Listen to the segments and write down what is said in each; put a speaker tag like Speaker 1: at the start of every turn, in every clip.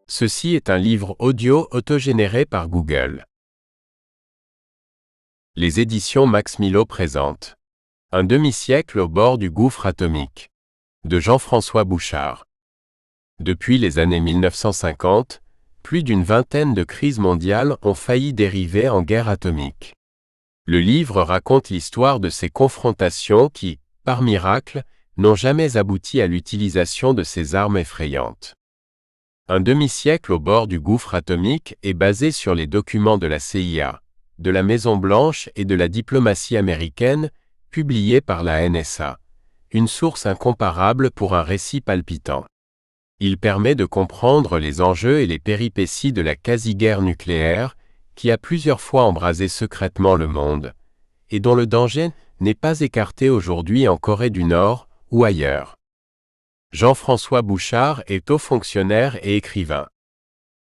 Speaker 1: Ceci est un livre audio autogénéré par Google. Les éditions Max Milo présentent Un demi-siècle au bord du gouffre atomique de Jean-François Bouchard. Depuis les années 1950, plus d'une vingtaine de crises mondiales ont failli dériver en guerre atomique. Le livre raconte l'histoire de ces confrontations qui, par miracle, n'ont jamais abouti à l'utilisation de ces armes effrayantes. Un demi-siècle au bord du gouffre atomique est basé sur les documents de la CIA, de la Maison-Blanche et de la diplomatie américaine, publiés par la NSA, une source incomparable pour un récit palpitant. Il permet de comprendre les enjeux et les péripéties de la quasi-guerre nucléaire, qui a plusieurs fois embrasé secrètement le monde, et dont le danger n'est pas écarté aujourd'hui en Corée du Nord ou ailleurs. Jean-François Bouchard est haut fonctionnaire et écrivain.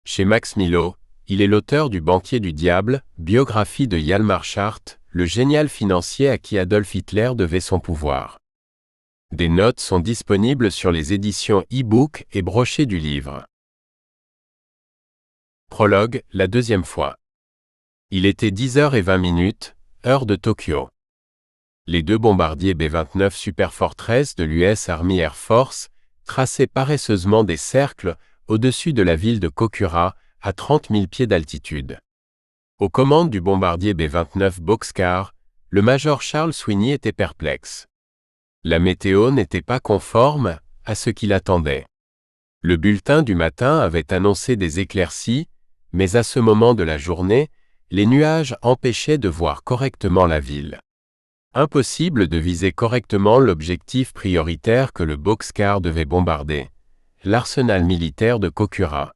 Speaker 1: Chez Max Milo, il est l'auteur du Banquier du Diable, biographie de Hjalmar Schacht, le génial financier à qui Adolf Hitler devait son pouvoir. Des notes sont disponibles sur les éditions e-book et brochets du livre. Prologue, la deuxième fois. Il était 10h20, heure de Tokyo. Les deux bombardiers B-29 Super Fortress de l'US Army Air Force traçaient paresseusement des cercles au-dessus de la ville de Kokura, à 30 000 pieds d'altitude. Aux commandes du bombardier B-29 Bockscar, le major Charles Sweeney était perplexe. La météo n'était pas conforme à ce qu'il attendait. Le bulletin du matin avait annoncé des éclaircies, mais à ce moment de la journée, les nuages empêchaient de voir correctement la ville. Impossible de viser correctement l'objectif prioritaire que le Bockscar devait bombarder, l'arsenal militaire de Kokura.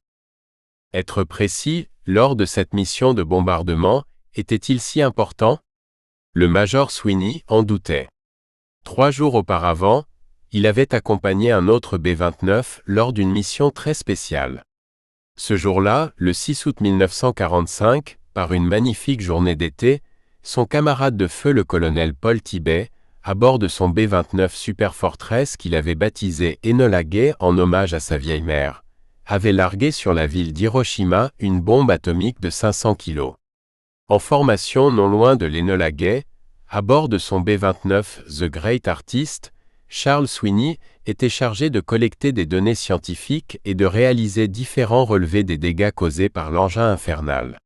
Speaker 1: Être précis, lors de cette mission de bombardement, était-il si important? Le major Sweeney en doutait. 3 jours auparavant, il avait accompagné un autre B-29 lors d'une mission très spéciale. Ce jour-là, le 6 août 1945, par une magnifique journée d'été, son camarade de feu le colonel Paul Tibet, à bord de son B-29 Super Fortress qu'il avait baptisé Enola Gay en hommage à sa vieille mère, avait largué sur la ville d'Hiroshima une bombe atomique de 500 kg. En formation non loin de l'Enola Gay, à bord de son B-29 The Great Artist, Charles Sweeney était chargé de collecter des données scientifiques et de réaliser différents relevés des dégâts causés par l'engin infernal.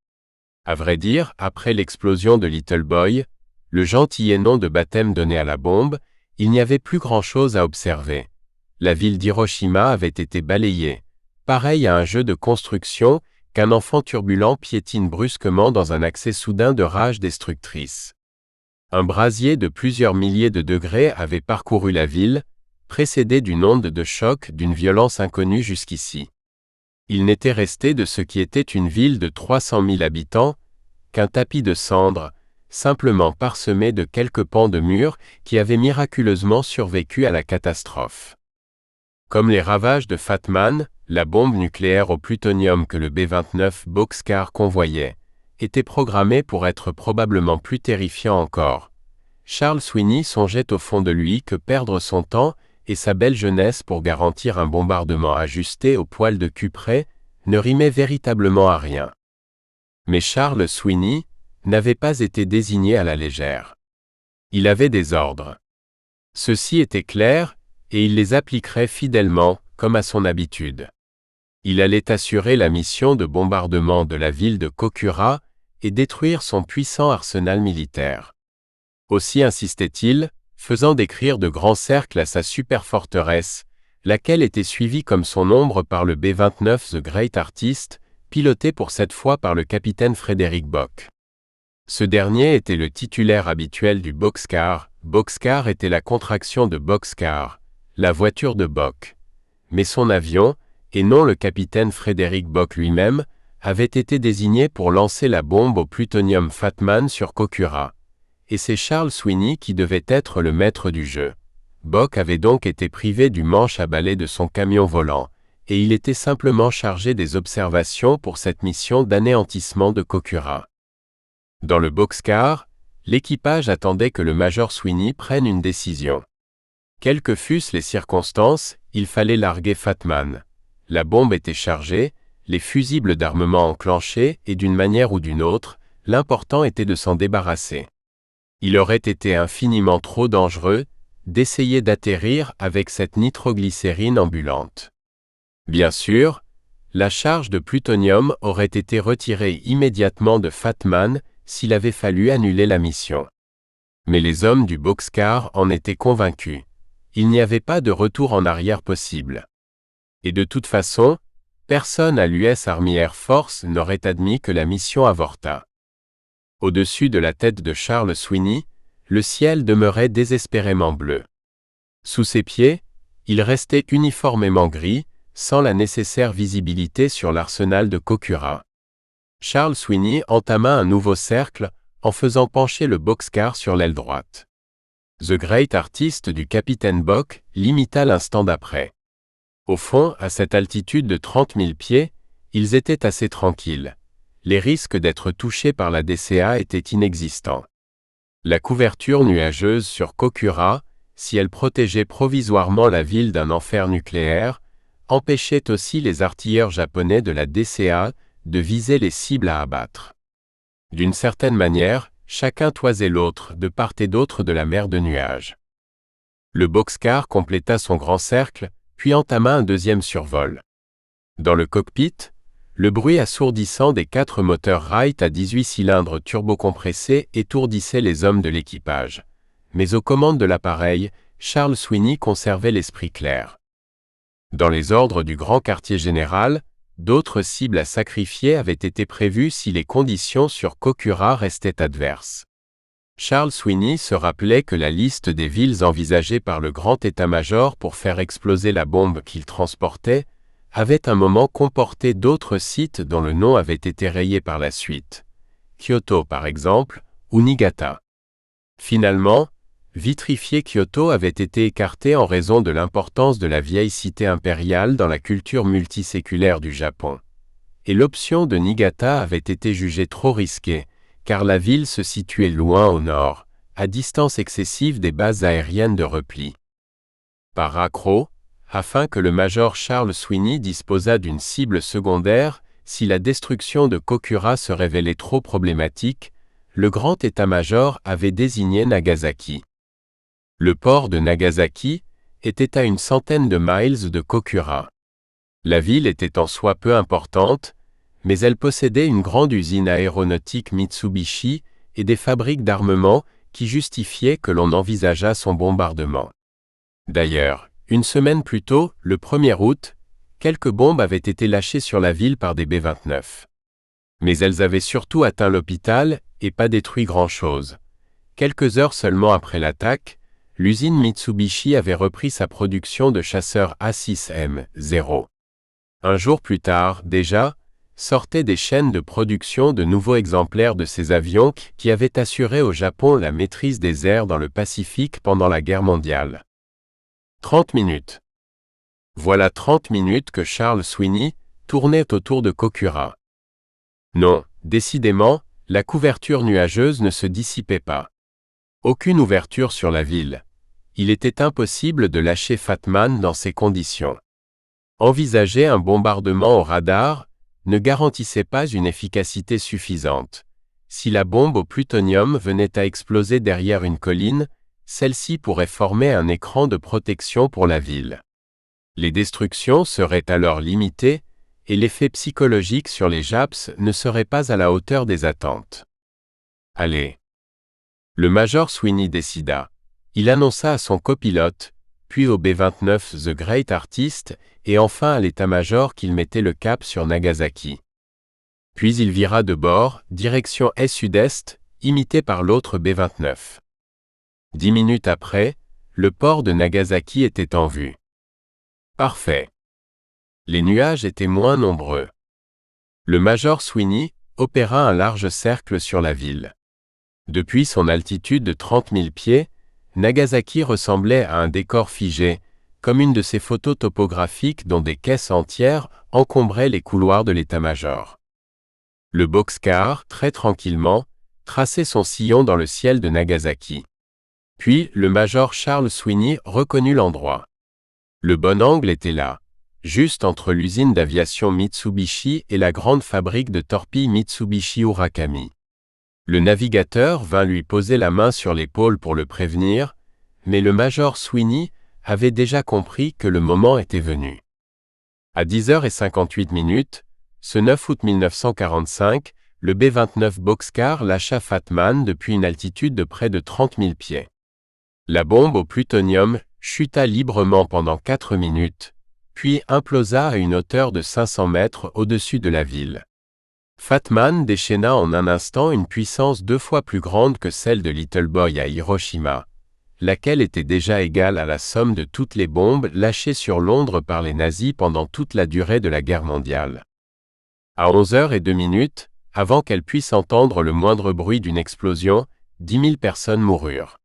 Speaker 1: À vrai dire, après l'explosion de Little Boy, le gentillet nom de baptême donné à la bombe, il n'y avait plus grand-chose à observer. La ville d'Hiroshima avait été balayée, pareil à un jeu de construction qu'un enfant turbulent piétine brusquement dans un accès soudain de rage destructrice. Un brasier de plusieurs milliers de degrés avait parcouru la ville, précédé d'une onde de choc d'une violence inconnue jusqu'ici. Il n'était resté de ce qui était une ville de 300 000 habitants qu'un tapis de cendres, simplement parsemé de quelques pans de murs qui avaient miraculeusement survécu à la catastrophe. Comme les ravages de Fat Man, la bombe nucléaire au plutonium que le B-29 Bockscar convoyait, était programmée pour être probablement plus terrifiant encore. Charles Sweeney songeait au fond de lui que perdre son temps et sa belle jeunesse pour garantir un bombardement ajusté au poil de cul près ne rimait véritablement à rien. Mais Charles Sweeney n'avait pas été désigné à la légère. Il avait des ordres. Ceux-ci étaient clairs, et il les appliquerait fidèlement, comme à son habitude. Il allait assurer la mission de bombardement de la ville de Kokura et détruire son puissant arsenal militaire. Aussi insistait-il, faisant décrire de grands cercles à sa superforteresse, laquelle était suivie comme son ombre par le B-29 The Great Artist, piloté pour cette fois par le capitaine Frederick Bock. Ce dernier était le titulaire habituel du Bockscar. Bockscar était la contraction de Boxcar, la voiture de Bock. Mais son avion, et non le capitaine Frederick Bock lui-même, avait été désigné pour lancer la bombe au plutonium Fat Man sur Kokura. Et c'est Charles Sweeney qui devait être le maître du jeu. Bock avait donc été privé du manche à balai de son camion volant, et il était simplement chargé des observations pour cette mission d'anéantissement de Kokura. Dans le Bockscar, l'équipage attendait que le major Sweeney prenne une décision. Quelles que fussent les circonstances, il fallait larguer Fat Man. La bombe était chargée, les fusibles d'armement enclenchés et d'une manière ou d'une autre, l'important était de s'en débarrasser. Il aurait été infiniment trop dangereux d'essayer d'atterrir avec cette nitroglycérine ambulante. Bien sûr, la charge de plutonium aurait été retirée immédiatement de Fat Man s'il avait fallu annuler la mission. Mais les hommes du boxcar en étaient convaincus. Il n'y avait pas de retour en arrière possible. Et de toute façon, personne à l'US Army Air Force n'aurait admis que la mission avortât. Au-dessus de la tête de Charles Sweeney, le ciel demeurait désespérément bleu. Sous ses pieds, il restait uniformément gris, sans la nécessaire visibilité sur l'arsenal de Kokura. Charles Sweeney entama un nouveau cercle en faisant pencher le boxcar sur l'aile droite. The Great Artist du capitaine Bock l'imita l'instant d'après. Au fond, à cette altitude de 30 000 pieds, ils étaient assez tranquilles. Les risques d'être touchés par la DCA étaient inexistants. La couverture nuageuse sur Kokura, si elle protégeait provisoirement la ville d'un enfer nucléaire, empêchait aussi les artilleurs japonais de la DCA de viser les cibles à abattre. D'une certaine manière, chacun toisait l'autre de part et d'autre de la mer de nuages. Le boxcar compléta son grand cercle, puis entama un deuxième survol. Dans le cockpit, le bruit assourdissant des 4 moteurs Wright à 18 cylindres turbocompressés étourdissait les hommes de l'équipage. Mais aux commandes de l'appareil, Charles Sweeney conservait l'esprit clair. Dans les ordres du grand quartier général, d'autres cibles à sacrifier avaient été prévues si les conditions sur Kokura restaient adverses. Charles Sweeney se rappelait que la liste des villes envisagées par le grand état-major pour faire exploser la bombe qu'il transportait avait un moment comporté d'autres sites dont le nom avait été rayé par la suite. Kyoto par exemple, ou Niigata. Finalement, vitrifier Kyoto avait été écarté en raison de l'importance de la vieille cité impériale dans la culture multiséculaire du Japon. Et l'option de Niigata avait été jugée trop risquée, car la ville se situait loin au nord, à distance excessive des bases aériennes de repli. Par accroc, afin que le major Charles Sweeney disposât d'une cible secondaire, si la destruction de Kokura se révélait trop problématique, le grand état-major avait désigné Nagasaki. Le port de Nagasaki était à une centaine de miles de Kokura. La ville était en soi peu importante, mais elle possédait une grande usine aéronautique Mitsubishi et des fabriques d'armement qui justifiaient que l'on envisageât son bombardement. D'ailleurs, une semaine plus tôt, le 1er août, quelques bombes avaient été lâchées sur la ville par des B-29. Mais elles avaient surtout atteint l'hôpital et pas détruit grand-chose. Quelques heures seulement après l'attaque, l'usine Mitsubishi avait repris sa production de chasseurs A6M0. Un jour plus tard, déjà, sortaient des chaînes de production de nouveaux exemplaires de ces avions qui avaient assuré au Japon la maîtrise des airs dans le Pacifique pendant la guerre mondiale. 30 minutes. Voilà 30 minutes que Charles Sweeney tournait autour de Kokura. Non, décidément, la couverture nuageuse ne se dissipait pas. Aucune ouverture sur la ville. Il était impossible de lâcher Fat Man dans ces conditions. Envisager un bombardement au radar ne garantissait pas une efficacité suffisante. Si la bombe au plutonium venait à exploser derrière une colline, celle-ci pourrait former un écran de protection pour la ville. Les destructions seraient alors limitées et l'effet psychologique sur les Japs ne serait pas à la hauteur des attentes. Allez. Le major Sweeney décida. Il annonça à son copilote, puis au B-29 The Great Artist et enfin à l'état-major qu'il mettait le cap sur Nagasaki. Puis il vira de bord, direction est-sud-est, imité par l'autre B-29. 10 minutes après, le port de Nagasaki était en vue. Parfait. Les nuages étaient moins nombreux. Le major Sweeney opéra un large cercle sur la ville. Depuis son altitude de 30 000 pieds, Nagasaki ressemblait à un décor figé, comme une de ces photos topographiques dont des caisses entières encombraient les couloirs de l'état-major. Le boxcar, très tranquillement, traçait son sillon dans le ciel de Nagasaki. Puis, le major Charles Sweeney reconnut l'endroit. Le bon angle était là, juste entre l'usine d'aviation Mitsubishi et la grande fabrique de torpilles Mitsubishi Urakami. Le navigateur vint lui poser la main sur l'épaule pour le prévenir, mais le major Sweeney avait déjà compris que le moment était venu. À 10h58, ce 9 août 1945, le B-29 Boxcar lâcha Fatman depuis une altitude de près de 30 000 pieds. La bombe au plutonium chuta librement pendant 4 minutes, puis implosa à une hauteur de 500 mètres au-dessus de la ville. Fatman déchaîna en un instant une puissance 2 fois plus grande que celle de Little Boy à Hiroshima, laquelle était déjà égale à la somme de toutes les bombes lâchées sur Londres par les nazis pendant toute la durée de la guerre mondiale. À 11h02, avant qu'elle puisse entendre le moindre bruit d'une explosion, 10 000 personnes moururent.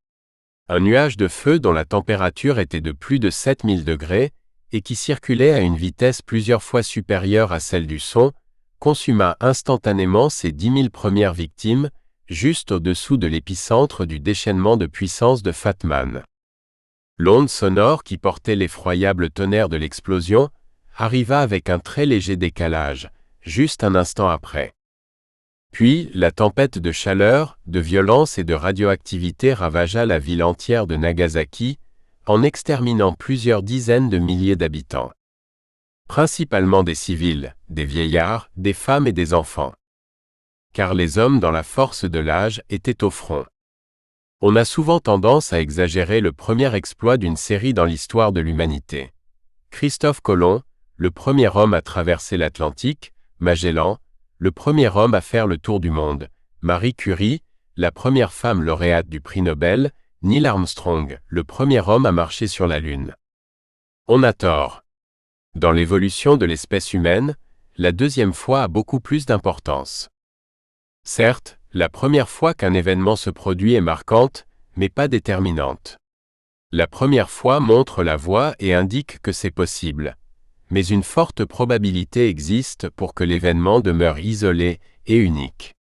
Speaker 1: Un nuage de feu dont la température était de plus de 7000 degrés et qui circulait à une vitesse plusieurs fois supérieure à celle du son, consuma instantanément ces 10 000 premières victimes, juste au-dessous de l'épicentre du déchaînement de puissance de Fatman. L'onde sonore qui portait l'effroyable tonnerre de l'explosion arriva avec un très léger décalage, juste un instant après. Puis, la tempête de chaleur, de violence et de radioactivité ravagea la ville entière de Nagasaki, en exterminant plusieurs dizaines de milliers d'habitants. Principalement des civils, des vieillards, des femmes et des enfants. Car les hommes dans la force de l'âge étaient au front. On a souvent tendance à exagérer le premier exploit d'une série dans l'histoire de l'humanité. Christophe Colomb, le premier homme à traverser l'Atlantique, Magellan, le premier homme à faire le tour du monde, Marie Curie, la première femme lauréate du prix Nobel, Neil Armstrong, le premier homme à marcher sur la Lune. On a tort. Dans l'évolution de l'espèce humaine, la deuxième fois a beaucoup plus d'importance. Certes, la première fois qu'un événement se produit est marquante, mais pas déterminante. La première fois montre la voie et indique que c'est possible. Mais une forte probabilité existe pour que l'événement demeure isolé et unique.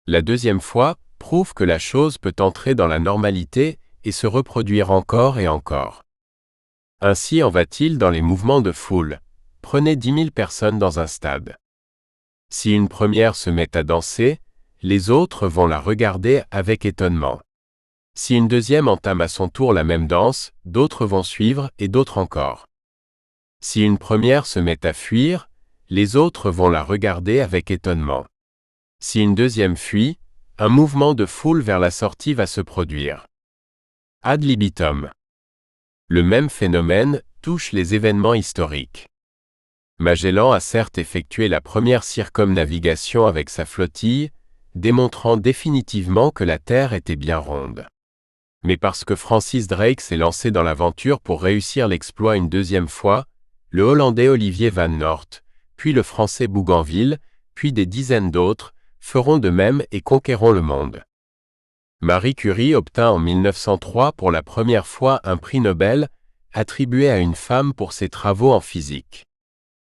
Speaker 1: La deuxième fois prouve que la chose peut entrer dans la normalité et se reproduire encore et encore. Ainsi en va-t-il dans les mouvements de foule. Prenez 10 000 personnes dans un stade. Si une première se met à danser, les autres vont la regarder avec étonnement. Si une deuxième entame à son tour la même danse, d'autres vont suivre et d'autres encore. Si une première se met à fuir, les autres vont la regarder avec étonnement. Si une deuxième fuit, un mouvement de foule vers la sortie va se produire. Ad libitum. Le même phénomène touche les événements historiques. Magellan a certes effectué la première circumnavigation avec sa flottille, démontrant définitivement que la Terre était bien ronde. Mais parce que Francis Drake s'est lancé dans l'aventure pour réussir l'exploit une deuxième fois, le Hollandais Olivier Van Noort, puis le Français Bougainville, puis des dizaines d'autres, feront de même et conquerront le monde. Marie Curie obtint en 1903 pour la première fois un prix Nobel, attribué à une femme pour ses travaux en physique.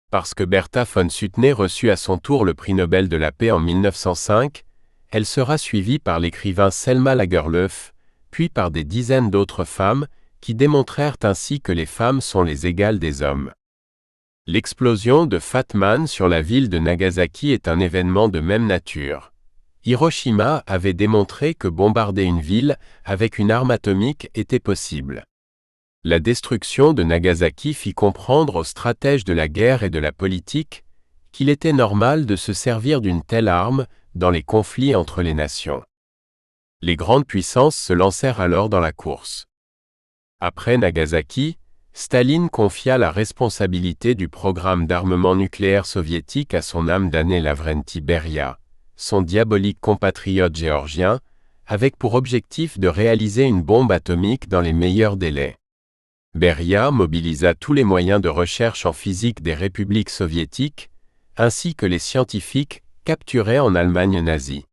Speaker 1: Parce que Bertha von Suttner reçut à son tour le prix Nobel de la paix en 1905, elle sera suivie par l'écrivain Selma Lagerlöf, puis par des dizaines d'autres femmes qui démontrèrent ainsi que les femmes sont les égales des hommes. L'explosion de Fatman sur la ville de Nagasaki est un événement de même nature. Hiroshima avait démontré que bombarder une ville avec une arme atomique était possible. La destruction de Nagasaki fit comprendre aux stratèges de la guerre et de la politique qu'il était normal de se servir d'une telle arme dans les conflits entre les nations. Les grandes puissances se lancèrent alors dans la course. Après Nagasaki, Staline confia la responsabilité du programme d'armement nucléaire soviétique à son âme damnée Lavrenti Beria, son diabolique compatriote géorgien, avec pour objectif de réaliser une bombe atomique dans les meilleurs délais. Beria mobilisa tous les moyens de recherche en physique des républiques soviétiques, ainsi que les scientifiques capturés en Allemagne nazie.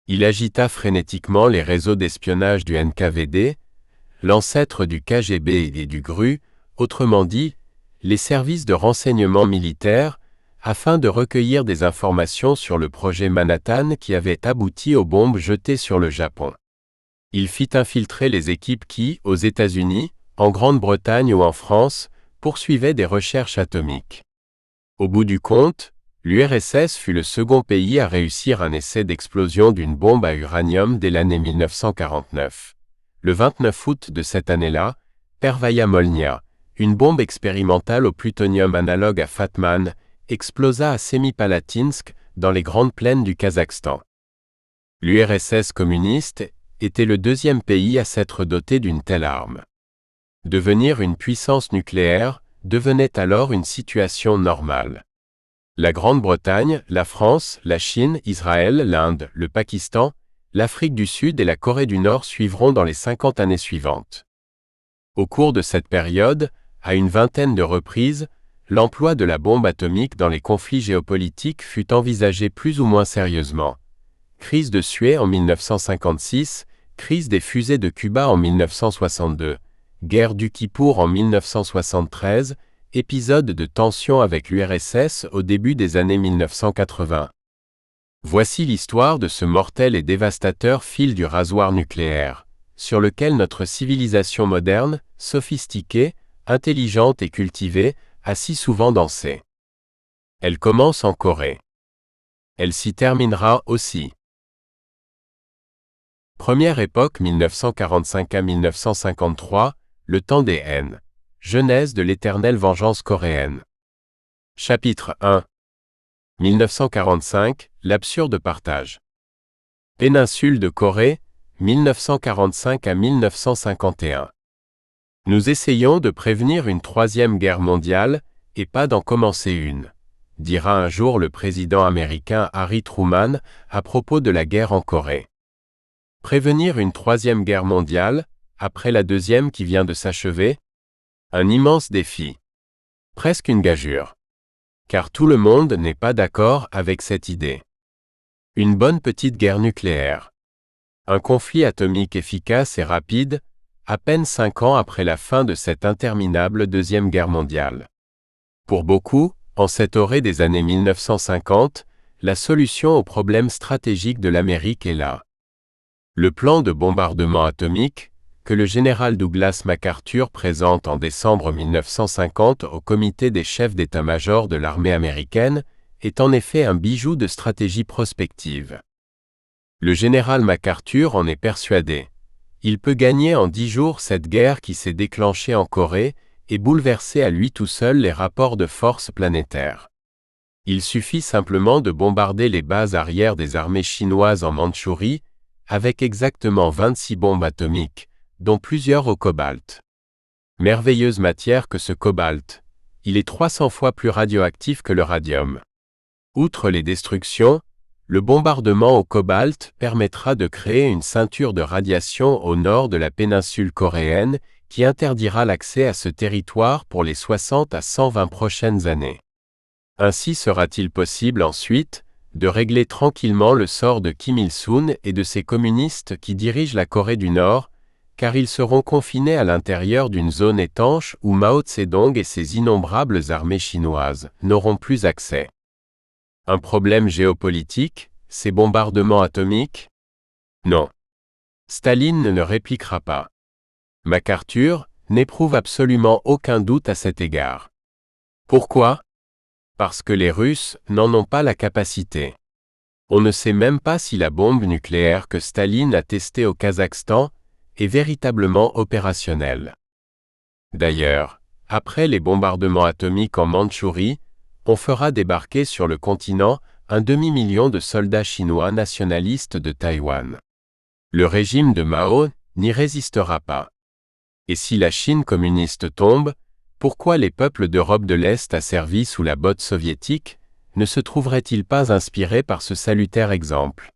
Speaker 1: Il agita frénétiquement les réseaux d'espionnage du NKVD, l'ancêtre du KGB et du GRU, autrement dit, les services de renseignement militaire, afin de recueillir des informations sur le projet Manhattan qui avait abouti aux bombes jetées sur le Japon. Il fit infiltrer les équipes qui, aux États-Unis, en Grande-Bretagne ou en France, poursuivait des recherches atomiques. Au bout du compte, l'URSS fut le second pays à réussir un essai d'explosion d'une bombe à uranium dès l'année 1949. Le 29 août de cette année-là, Pervaya Molnia, une bombe expérimentale au plutonium analogue à Fatman, explosa à Semipalatinsk, dans les grandes plaines du Kazakhstan. L'URSS communiste était le deuxième pays à s'être doté d'une telle arme. Devenir une puissance nucléaire devenait alors une situation normale. La Grande-Bretagne, la France, la Chine, Israël, l'Inde, le Pakistan, l'Afrique du Sud et la Corée du Nord suivront dans les 50 années suivantes. Au cours de cette période, à une vingtaine de reprises, l'emploi de la bombe atomique dans les conflits géopolitiques fut envisagé plus ou moins sérieusement. Crise de Suez en 1956, crise des fusées de Cuba en 1962, guerre du Kippour en 1973, épisode de tension avec l'URSS au début des années 1980. Voici l'histoire de ce mortel et dévastateur fil du rasoir nucléaire, sur lequel notre civilisation moderne, sophistiquée, intelligente et cultivée, a si souvent dansé. Elle commence en Corée. Elle s'y terminera aussi. Première époque 1945 à 1953, le temps des haines. Genèse de l'éternelle vengeance coréenne. Chapitre 1. 1945, l'absurde partage. Péninsule de Corée, 1945 à 1951. Nous essayons de prévenir une troisième guerre mondiale, et pas d'en commencer une, dira un jour le président américain Harry Truman à propos de la guerre en Corée. Prévenir une troisième guerre mondiale, après la deuxième qui vient de s'achever? Un immense défi. Presque une gageure. Car tout le monde n'est pas d'accord avec cette idée. Une bonne petite guerre nucléaire. Un conflit atomique efficace et rapide, à peine 5 ans après la fin de cette interminable Deuxième Guerre mondiale. Pour beaucoup, en cette orée des années 1950, la solution au problème stratégique de l'Amérique est là. Le plan de bombardement atomique, que le général Douglas MacArthur présente en décembre 1950 au comité des chefs d'état-major de l'armée américaine, est en effet un bijou de stratégie prospective. Le général MacArthur en est persuadé. Il peut gagner en 10 jours cette guerre qui s'est déclenchée en Corée et bouleverser à lui tout seul les rapports de force planétaires. Il suffit simplement de bombarder les bases arrières des armées chinoises en Mandchourie, avec exactement 26 bombes atomiques, dont plusieurs au cobalt. Merveilleuse matière que ce cobalt. Il est 300 fois plus radioactif que le radium. Outre les destructions, le bombardement au cobalt permettra de créer une ceinture de radiation au nord de la péninsule coréenne qui interdira l'accès à ce territoire pour les 60 à 120 prochaines années. Ainsi sera-t-il possible ensuite de régler tranquillement le sort de Kim Il-sung et de ses communistes qui dirigent la Corée du Nord, car ils seront confinés à l'intérieur d'une zone étanche où Mao Tse-dong et ses innombrables armées chinoises n'auront plus accès. Un problème géopolitique, ces bombardements atomiques? Non. Staline ne répliquera pas. MacArthur n'éprouve absolument aucun doute à cet égard. Pourquoi? Parce que les Russes n'en ont pas la capacité. On ne sait même pas si la bombe nucléaire que Staline a testée au Kazakhstan est véritablement opérationnelle. D'ailleurs, après les bombardements atomiques en Mandchourie, on fera débarquer sur le continent un demi-million de soldats chinois nationalistes de Taïwan. Le régime de Mao n'y résistera pas. Et si la Chine communiste tombe, pourquoi les peuples d'Europe de l'Est asservis sous la botte soviétique ne se trouveraient-ils pas inspirés par ce salutaire exemple?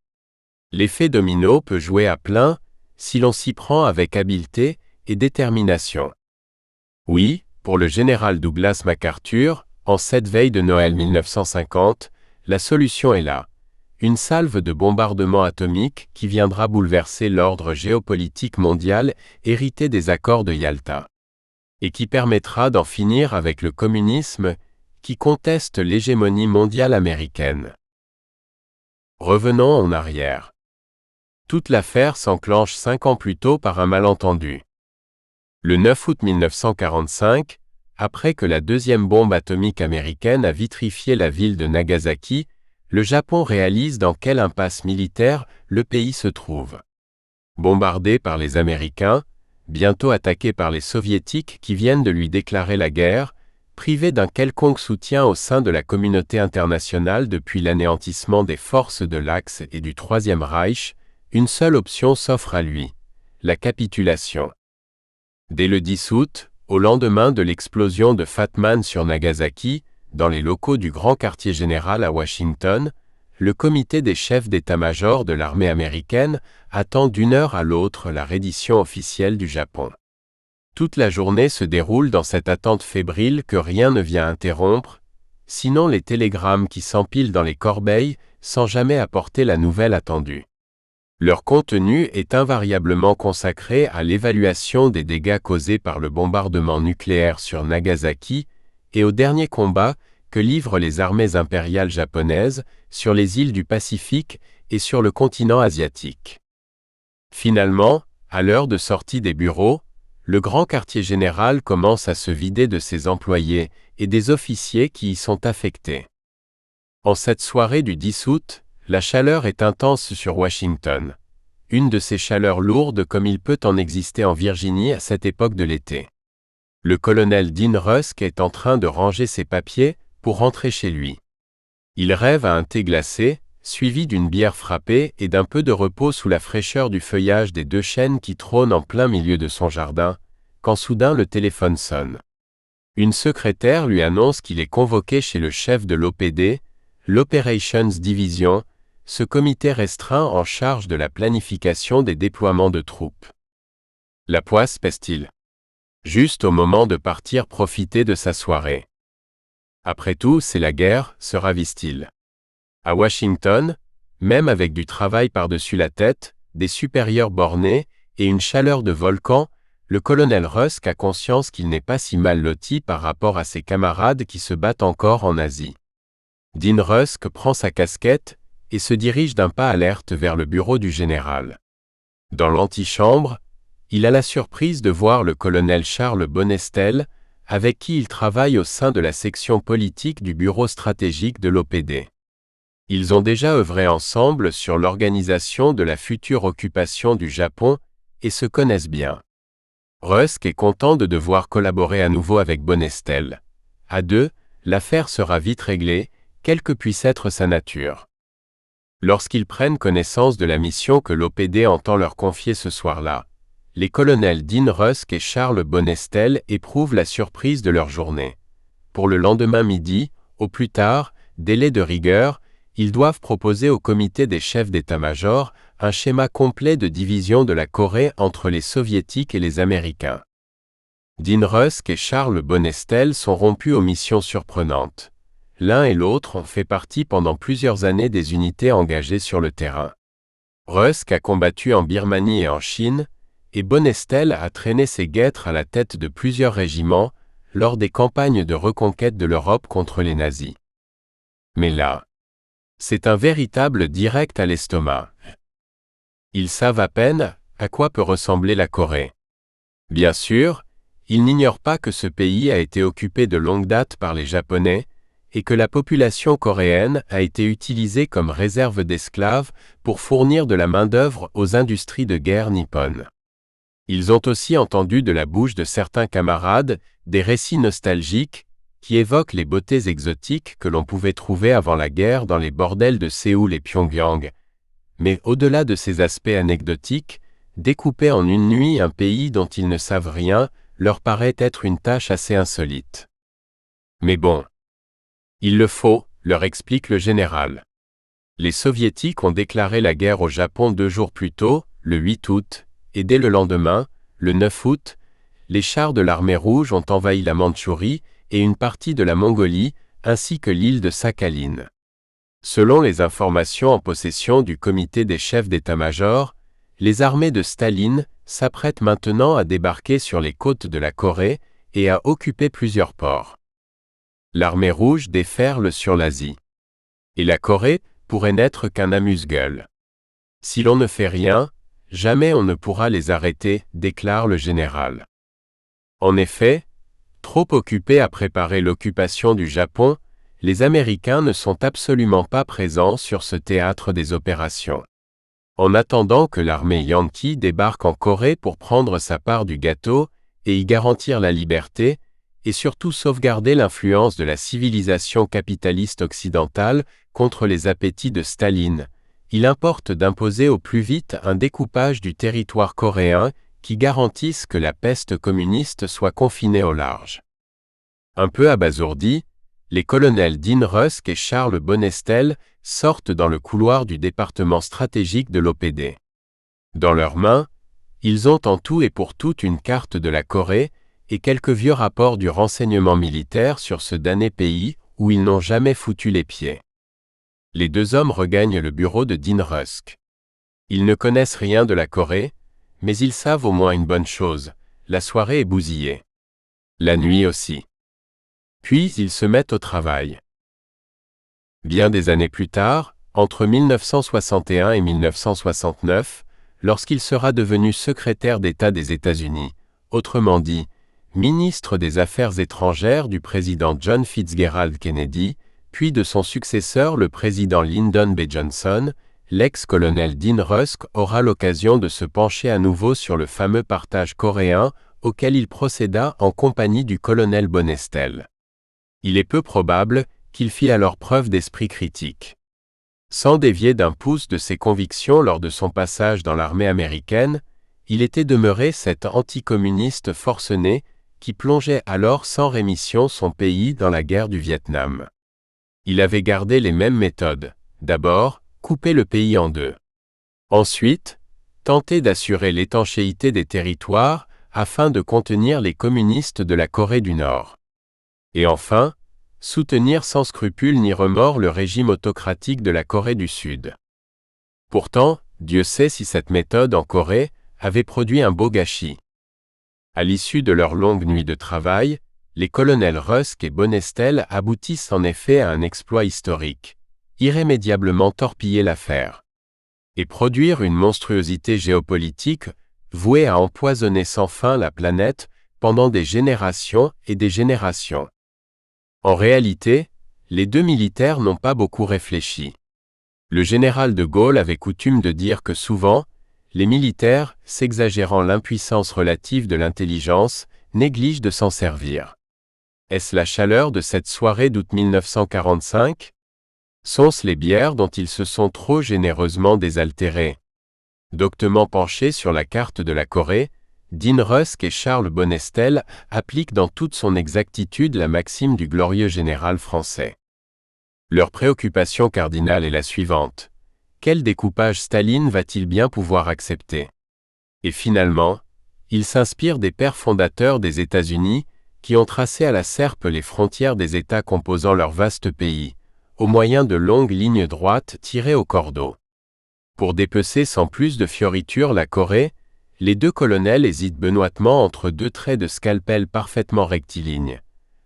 Speaker 1: L'effet domino peut jouer à plein si l'on s'y prend avec habileté et détermination. Oui, pour le général Douglas MacArthur, en cette veille de Noël 1950, la solution est là. Une salve de bombardements atomiques qui viendra bouleverser l'ordre géopolitique mondial hérité des accords de Yalta. Et qui permettra d'en finir avec le communisme qui conteste l'hégémonie mondiale américaine. Revenons en arrière. Toute l'affaire s'enclenche 5 ans plus tôt par un malentendu. Le 9 août 1945, après que la deuxième bombe atomique américaine a vitrifié la ville de Nagasaki, le Japon réalise dans quelle impasse militaire le pays se trouve. Bombardé par les Américains, bientôt attaqué par les Soviétiques qui viennent de lui déclarer la guerre, privé d'un quelconque soutien au sein de la communauté internationale depuis l'anéantissement des forces de l'Axe et du Troisième Reich, une seule option s'offre à lui, la capitulation. Dès le 10 août, au lendemain de l'explosion de Fat Man sur Nagasaki, dans les locaux du Grand Quartier Général à Washington, le comité des chefs d'état-major de l'armée américaine attend d'une heure à l'autre la reddition officielle du Japon. Toute la journée se déroule dans cette attente fébrile que rien ne vient interrompre, sinon les télégrammes qui s'empilent dans les corbeilles sans jamais apporter la nouvelle attendue. Leur contenu est invariablement consacré à l'évaluation des dégâts causés par le bombardement nucléaire sur Nagasaki et au dernier combat que livrent les armées impériales japonaises sur les îles du Pacifique et sur le continent asiatique. Finalement, à l'heure de sortie des bureaux, le grand quartier général commence à se vider de ses employés et des officiers qui y sont affectés. En cette soirée du 10 août, la chaleur est intense sur Washington, une de ces chaleurs lourdes comme il peut en exister en Virginie à cette époque de l'été. Le colonel Dean Rusk est en train de ranger ses papiers pour rentrer chez lui. Il rêve à un thé glacé, suivi d'une bière frappée et d'un peu de repos sous la fraîcheur du feuillage des 2 chênes qui trônent en plein milieu de son jardin, quand soudain le téléphone sonne. Une secrétaire lui annonce qu'il est convoqué chez le chef de l'OPD, l'Operations Division, ce comité restreint en charge de la planification des déploiements de troupes. La poisse pèse-t-il. Juste au moment de partir profiter de sa soirée. Après tout, c'est la guerre, se ravise-t-il. À Washington, même avec du travail par-dessus la tête, des supérieurs bornés et une chaleur de volcan, le colonel Rusk a conscience qu'il n'est pas si mal loti par rapport à ses camarades qui se battent encore en Asie. Dean Rusk prend sa casquette et se dirige d'un pas alerte vers le bureau du général. Dans l'antichambre, il a la surprise de voir le colonel Charles Bonestell, avec qui il travaille au sein de la section politique du bureau stratégique de l'OPD. Ils ont déjà œuvré ensemble sur l'organisation de la future occupation du Japon et se connaissent bien. Rusk est content de devoir collaborer à nouveau avec Bonestell. À deux, l'affaire sera vite réglée, quelle que puisse être sa nature. Lorsqu'ils prennent connaissance de la mission que l'OPD entend leur confier ce soir-là, les colonels Dean Rusk et Charles Bonestell éprouvent la surprise de leur journée. Pour le lendemain midi, au plus tard, délai de rigueur, ils doivent proposer au comité des chefs d'état-major un schéma complet de division de la Corée entre les Soviétiques et les Américains. Dean Rusk et Charles Bonestell sont rompus aux missions surprenantes. L'un et l'autre ont fait partie pendant plusieurs années des unités engagées sur le terrain. Rusk a combattu en Birmanie et en Chine, et Bonestell a traîné ses guêtres à la tête de plusieurs régiments lors des campagnes de reconquête de l'Europe contre les nazis. Mais là, c'est un véritable direct à l'estomac. Ils savent à peine à quoi peut ressembler la Corée. Bien sûr, ils n'ignorent pas que ce pays a été occupé de longue date par les Japonais et que la population coréenne a été utilisée comme réserve d'esclaves pour fournir de la main-d'œuvre aux industries de guerre nippones. Ils ont aussi entendu de la bouche de certains camarades des récits nostalgiques qui évoquent les beautés exotiques que l'on pouvait trouver avant la guerre dans les bordels de Séoul et Pyongyang. Mais au-delà de ces aspects anecdotiques, découper en une nuit un pays dont ils ne savent rien leur paraît être une tâche assez insolite. Mais bon, il le faut, leur explique le général. Les Soviétiques ont déclaré la guerre au Japon 2 jours plus tôt, le 8 août, et dès le lendemain, le 9 août, les chars de l'armée rouge ont envahi la Mandchourie et une partie de la Mongolie, ainsi que l'île de Sakhaline. Selon les informations en possession du comité des chefs d'état-major, les armées de Staline s'apprêtent maintenant à débarquer sur les côtes de la Corée et à occuper plusieurs ports. L'armée rouge déferle sur l'Asie. Et la Corée pourrait n'être qu'un amuse-gueule. Si l'on ne fait rien, jamais on ne pourra les arrêter, déclare le général. En effet, Trop occupés à préparer l'occupation du Japon, les Américains ne sont absolument pas présents sur ce théâtre des opérations. En attendant que l'armée yankee débarque en Corée pour prendre sa part du gâteau et y garantir la liberté, et surtout sauvegarder l'influence de la civilisation capitaliste occidentale contre les appétits de Staline, il importe d'imposer au plus vite un découpage du territoire coréen qui garantisse que la peste communiste soit confinée au large. Un peu abasourdis, les colonels Dean Rusk et Charles Bonestell sortent dans le couloir du département stratégique de l'OPD. Dans leurs mains, ils ont en tout et pour tout une carte de la Corée et quelques vieux rapports du renseignement militaire sur ce damné pays où ils n'ont jamais foutu les pieds. Les deux hommes regagnent le bureau de Dean Rusk. Ils ne connaissent rien de la Corée, mais ils savent au moins une bonne chose, la soirée est bousillée. La nuit aussi. Puis ils se mettent au travail. Bien des années plus tard, entre 1961 et 1969, lorsqu'il sera devenu secrétaire d'État des États-Unis, autrement dit, ministre des Affaires étrangères du président John Fitzgerald Kennedy, puis de son successeur le président Lyndon B. Johnson, l'ex-colonel Dean Rusk aura l'occasion de se pencher à nouveau sur le fameux partage coréen auquel il procéda en compagnie du colonel Bonestell. Il est peu probable qu'il fit alors preuve d'esprit critique. Sans dévier d'un pouce de ses convictions lors de son passage dans l'armée américaine, il était demeuré cet anticommuniste forcené qui plongeait alors sans rémission son pays dans la guerre du Vietnam. Il avait gardé les mêmes méthodes. D'abord, couper le pays en deux. Ensuite, tenter d'assurer l'étanchéité des territoires afin de contenir les communistes de la Corée du Nord. Et enfin, soutenir sans scrupule ni remords le régime autocratique de la Corée du Sud. Pourtant, Dieu sait si cette méthode en Corée avait produit un beau gâchis. À l'issue de leur longue nuit de travail, les colonels Rusk et Bonestell aboutissent en effet à un exploit historique, irrémédiablement torpiller l'affaire. Et produire une monstruosité géopolitique vouée à empoisonner sans fin la planète pendant des générations et des générations. En réalité, les deux militaires n'ont pas beaucoup réfléchi. Le général de Gaulle avait coutume de dire que souvent, les militaires, s'exagérant l'impuissance relative de l'intelligence, négligent de s'en servir. Est-ce la chaleur de cette soirée d'août 1945 ? Sont-ce les bières dont ils se sont trop généreusement désaltérés ? Doctement penchés sur la carte de la Corée, Dean Rusk et Charles Bonestell appliquent dans toute son exactitude la maxime du glorieux général français. Leur préoccupation cardinale est la suivante. Quel découpage Staline va-t-il bien pouvoir accepter ? Et finalement, ils s'inspirent des pères fondateurs des États-Unis qui ont tracé à la serpe les frontières des États composant leur vaste pays, au moyen de longues lignes droites tirées au cordeau. Pour dépecer sans plus de fioritures la Corée, les deux colonels hésitent benoîtement entre deux traits de scalpel parfaitement rectilignes,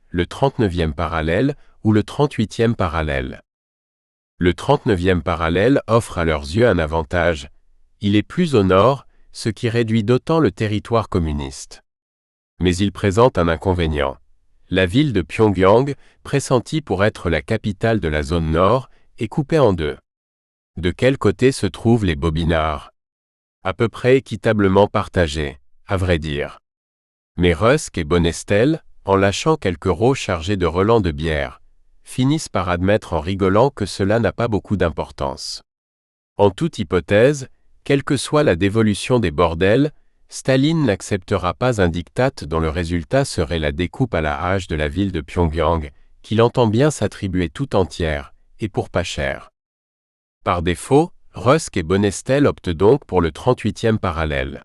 Speaker 1: le 39e parallèle ou le 38e parallèle. Le 39e parallèle offre à leurs yeux un avantage, il est plus au nord, ce qui réduit d'autant le territoire communiste. Mais il présente un inconvénient. La ville de Pyongyang, pressentie pour être la capitale de la zone nord, est coupée en deux. De quel côté se trouvent les bobinards ? À peu près équitablement partagés, à vrai dire. Mais Rusk et Bonestell, en lâchant quelques rots chargés de relents de bière, finissent par admettre en rigolant que cela n'a pas beaucoup d'importance. En toute hypothèse, quelle que soit la dévolution des bordels, Staline n'acceptera pas un diktat dont le résultat serait la découpe à la hache de la ville de Pyongyang, qu'il entend bien s'attribuer tout entière, et pour pas cher. Par défaut, Rusk et Bonestell optent donc pour le 38e parallèle.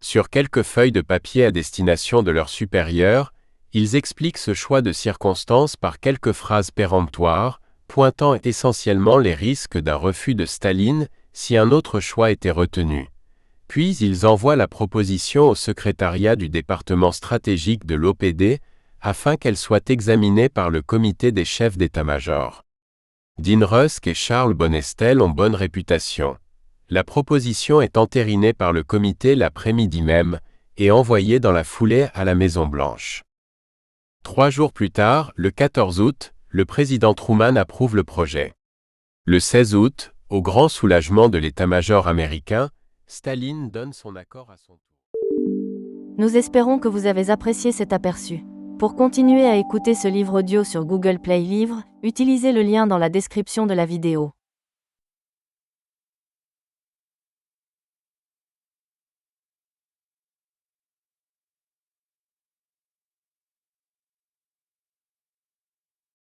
Speaker 1: Sur quelques feuilles de papier à destination de leurs supérieurs, ils expliquent ce choix de circonstances par quelques phrases péremptoires, pointant essentiellement les risques d'un refus de Staline si un autre choix était retenu. Puis ils envoient la proposition au secrétariat du département stratégique de l'OPD afin qu'elle soit examinée par le comité des chefs d'état-major. Dean Rusk et Charles Bonestell ont bonne réputation. La proposition est entérinée par le comité l'après-midi même et envoyée dans la foulée à la Maison-Blanche. 3 jours plus tard, le 14 août, le président Truman approuve le projet. Le 16 août, au grand soulagement de l'état-major américain, Staline donne son accord à son tour.
Speaker 2: Nous espérons que vous avez apprécié cet aperçu. Pour continuer à écouter ce livre audio sur Google Play Livres, utilisez le lien dans la description de la vidéo.